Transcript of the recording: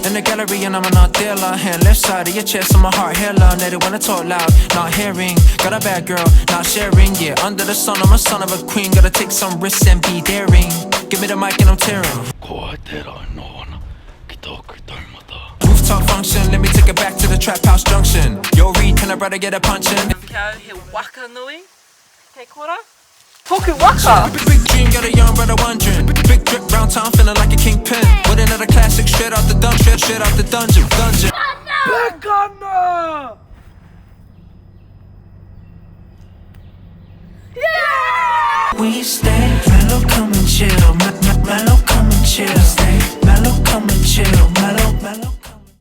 In the gallery and I'm an art dealer. Hand left side of your chest, I'm a heart healer. They wanna talk loud, not hearing. Got a bad girl, not sharing. Yeah, under the sun, I'm a son of a queen. Gotta take some risks and be daring. Give me the mic and I'm tearing. Rooftop function, let me take it back to the trap house junction. Yo, Reed, can I brother get a punch in? Kia he waka nui, kei kora. Toku waka! Big dream, got a young brother wondering. Big drip round town, feeling like a kingpin. With another classic straight out the dungeon, straight out the dungeon. Bekana! Yeah! We stay mellow, come and chill. Mellow, come and chill. Stay mellow, come and chill. Mellow.